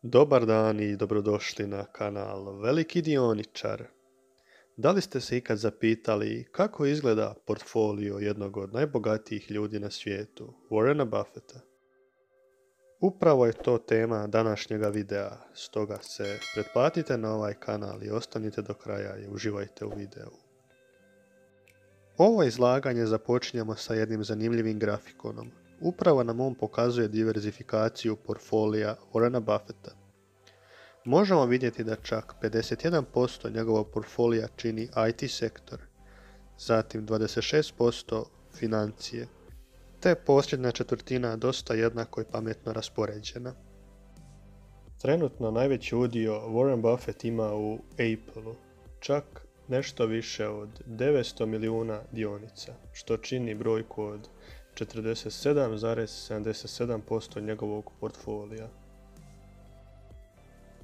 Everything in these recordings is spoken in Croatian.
Dobar dan i dobrodošli na kanal Veliki dioničar. Da li ste se ikad zapitali kako izgleda portfolio jednog od najbogatijih ljudi na svijetu, Warrena Buffetta? Upravo je to tema današnjega videa, stoga se pretplatite na ovaj kanal i ostanite do kraja i uživajte u videu. Ovo izlaganje započinjemo sa jednim zanimljivim grafikonom. Upravo nam on pokazuje diverzifikaciju portfolija Warrena Buffetta. Možemo vidjeti da čak 51% njegovog portfolija čini IT sektor, zatim 26% financije, te posljednja četvrtina dosta jednako i pametno raspoređena. Trenutno najveći udio Warren Buffett ima u Apple-u, čak nešto više od 900 milijuna dionica, što čini brojku od 47,77% njegovog portfolija.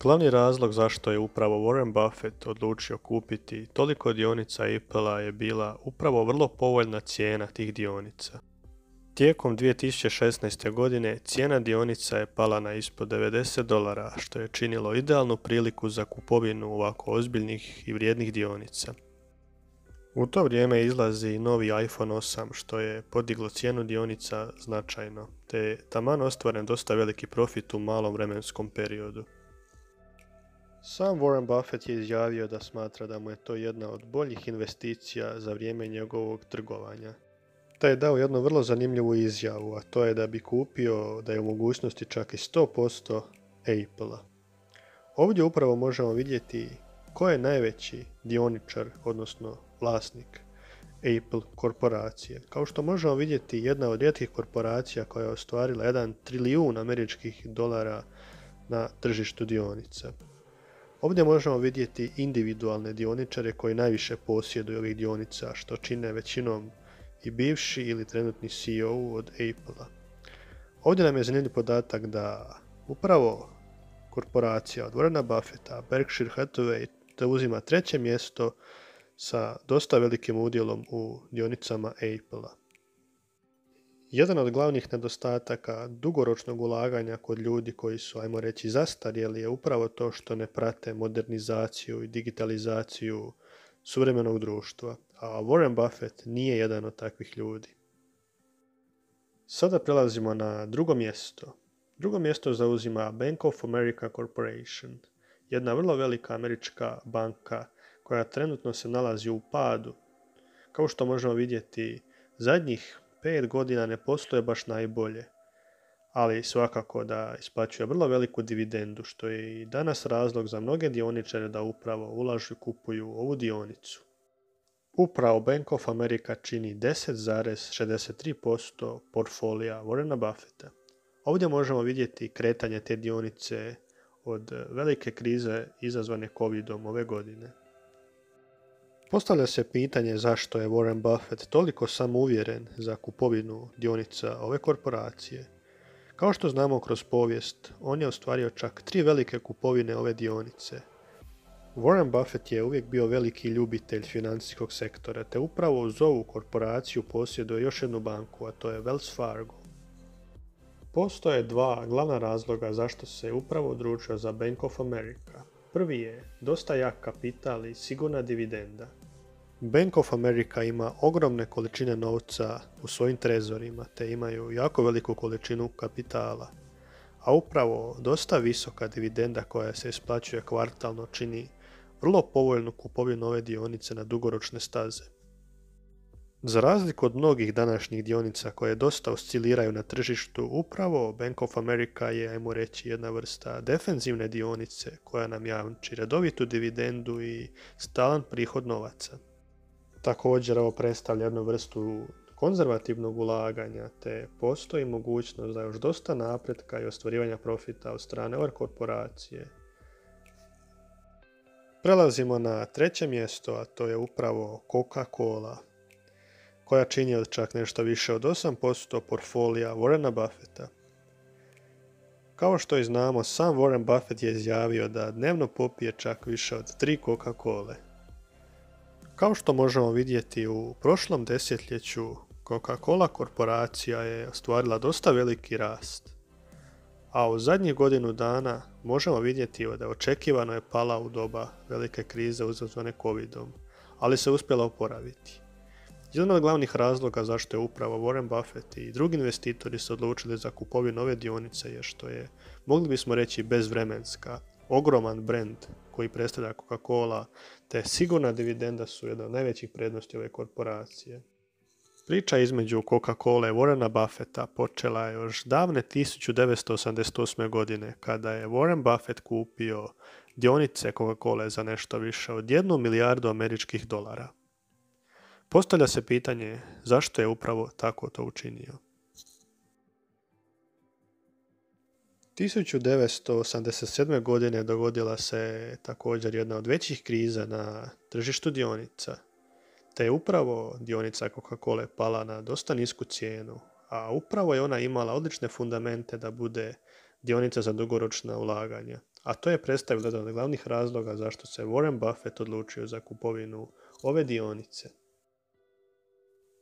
Glavni razlog zašto je upravo Warren Buffett odlučio kupiti toliko dionica Apple-a je bila upravo vrlo povoljna cijena tih dionica. Tijekom 2016. godine cijena dionica je pala na ispod $90, što je činilo idealnu priliku za kupovinu ovako ozbiljnih i vrijednih dionica. U to vrijeme izlazi novi iPhone 8, što je podiglo cijenu dionica značajno, te je taman ostvaren dosta veliki profit u malom vremenskom periodu. Sam Warren Buffett je izjavio da smatra da mu je to jedna od boljih investicija za vrijeme njegovog trgovanja. Te je dao jednu vrlo zanimljivu izjavu, a to je da bi kupio da je u mogućnosti čak i 100% Apple-a. Ovdje upravo možemo vidjeti ko je najveći dioničar, odnosno vlasnik Apple korporacije. Kao što možemo vidjeti, jedna od rijetkih korporacija koja je ostvarila 1 trilijun američkih dolara na tržištu dionica. Ovdje možemo vidjeti individualne dioničare koji najviše posjeduju ovih dionica, što čine većinom i bivši ili trenutni CEO od Apple-a. Ovdje nam je zanimljiv podatak da upravo korporacija od Warrena Buffetta, Berkshire Hathaway, zauzima treće mjesto sa dosta velikim udjelom u dionicama Apple-a. Jedan od glavnih nedostataka dugoročnog ulaganja kod ljudi koji su, ajmo reći, zastarjeli je upravo to što ne prate modernizaciju i digitalizaciju suvremenog društva, a Warren Buffett nije jedan od takvih ljudi. Sada prelazimo na drugo mjesto. Drugo mjesto zauzima Bank of America Corporation, jedna vrlo velika američka banka koja trenutno se nalazi u padu. Kao što možemo vidjeti, zadnjih 5 godina ne posluje baš najbolje, ali svakako da isplaćuje vrlo veliku dividendu, što je i danas razlog za mnoge dioničare da upravo ulažu i kupuju ovu dionicu. Upravo Bank of America čini 10,63% portfolija Warrena Buffetta. Ovdje možemo vidjeti kretanje te dionice od velike krize izazvane Covidom ove godine. Postavlja se pitanje zašto je Warren Buffett toliko samouvjeren za kupovinu dionica ove korporacije. Kao što znamo kroz povijest, on je ostvario čak 3 velike kupovine ove dionice. Warren Buffett je uvijek bio veliki ljubitelj financijskog sektora, te upravo uz ovu korporaciju posjeduje još jednu banku, a to je Wells Fargo. Postoje dva glavna razloga zašto se upravo odlučio za Bank of America. Prvi je dosta jak kapital i sigurna dividenda. Bank of America ima ogromne količine novca u svojim trezorima, te imaju jako veliku količinu kapitala. A upravo dosta visoka dividenda koja se isplaćuje kvartalno čini vrlo povoljnu kupovinu ove dionice na dugoročne staze. Za razliku od mnogih današnjih dionica koje dosta osciliraju na tržištu, upravo Bank of America je, ajmo reći, jedna vrsta defenzivne dionice koja nam jamči redovitu dividendu i stalan prihod novaca. Također ovo predstavlja jednu vrstu konzervativnog ulaganja, te postoji mogućnost za još dosta napretka i ostvarivanja profita od strane ove korporacije. Prelazimo na treće mjesto, a to je upravo Coca-Cola, koja čini od čak nešto više od 8% portfolija Warrena Buffetta. Kao što i znamo, sam Warren Buffett je izjavio da dnevno popije čak više od 3 Coca-Cole. Kao što možemo vidjeti, u prošlom desetljeću Coca-Cola korporacija je ostvarila dosta veliki rast. a u zadnjih godinu dana možemo vidjeti da očekivano je pala u doba velike krize uzrokovane covidom, ali se uspjela oporaviti. Jedan od glavnih razloga zašto je upravo Warren Buffett i drugi investitori se odlučili za kupovinu ove dionice je što je, mogli bismo reći, bezvremenska, ogroman brend koji predstavlja Coca-Cola, te sigurna dividenda su jedna od najvećih prednosti ove korporacije. Priča između Coca-Cola i Warrena Buffetta počela je još davne 1988. godine kada je Warren Buffett kupio dionice Coca-Cola za nešto više od 1 milijardu američkih dolara. Postavlja se pitanje zašto je upravo tako to učinio. 1987. godine dogodila se također jedna od većih kriza na tržištu dionica, te je upravo dionica Coca-Cola pala na dosta nisku cijenu, a upravo je ona imala odlične fundamente da bude dionica za dugoročna ulaganja, a to je predstavljeno jedan od glavnih razloga zašto se Warren Buffett odlučio za kupovinu ove dionice.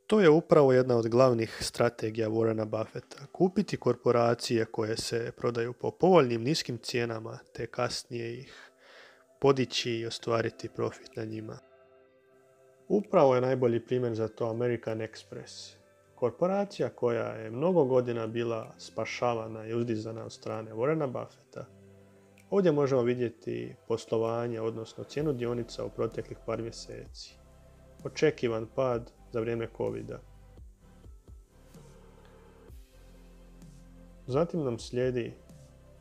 To je upravo jedna od glavnih strategija Warrena Buffetta. Kupiti korporacije koje se prodaju po povoljnim niskim cijenama, te kasnije ih podići i ostvariti profit na njima. Upravo je najbolji primjer za to American Express. Korporacija koja je mnogo godina bila spašavana i uzdizana od strane Warrena Buffetta. Ovdje možemo vidjeti poslovanje, odnosno cijenu dionica u proteklih par mjeseci. Očekivan pad za vrijeme covida. Zatim nam slijedi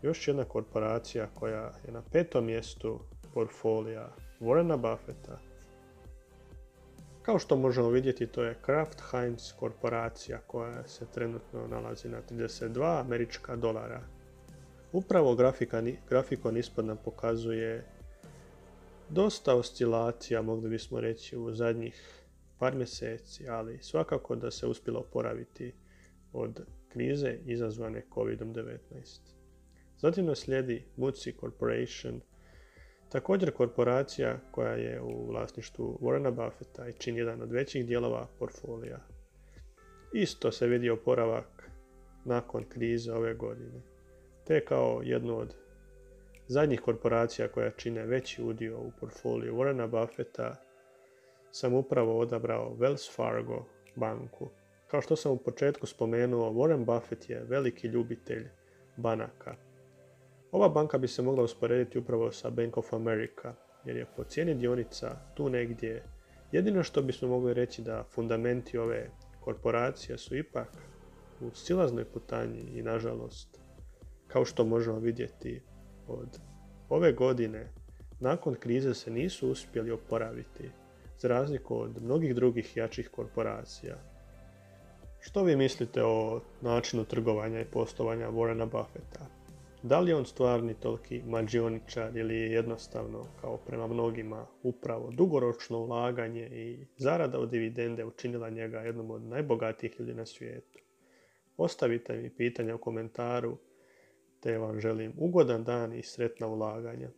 još jedna korporacija koja je na 5. mjestu portfolija Warrena Buffetta. Kao što možemo vidjeti, to je Kraft Heinz korporacija koja se trenutno nalazi na 32 američka dolara. Upravo grafikon ispod nam pokazuje dosta oscilacija, mogli bismo reći, u zadnjih par mjeseci, ali svakako da se uspjelo oporaviti od krize izazvane COVID-19. Zatim nas slijedi Muzi Corporation, također korporacija koja je u vlasništvu Warrena Buffetta i čini jedan od većih dijelova portfolija. Isto se vidi oporavak nakon krize ove godine, te kao jednu od zadnjih korporacija koja čine veći udio u portfoliju Warrena Buffetta sam upravo odabrao Wells Fargo banku. Kao što sam u početku spomenuo, Warren Buffett je veliki ljubitelj banaka. Ova banka bi se mogla usporediti upravo sa Bank of America, jer je po cijeni dionica tu negdje. Jedino što bismo mogli reći da fundamenti ove korporacije su ipak u silaznoj putanji i nažalost, kao što možemo vidjeti od ove godine, nakon krize se nisu uspjeli oporaviti, za razliku od mnogih drugih jačih korporacija. Što vi mislite o načinu trgovanja i poslovanja Warrena Buffetta? Da li je on stvarni toliki mađioničar ili je jednostavno, kao prema mnogima, upravo dugoročno ulaganje i zarada od dividende učinila njega jednom od najbogatijih ljudi na svijetu? Ostavite mi pitanja u komentaru, te vam želim ugodan dan i sretna ulaganja.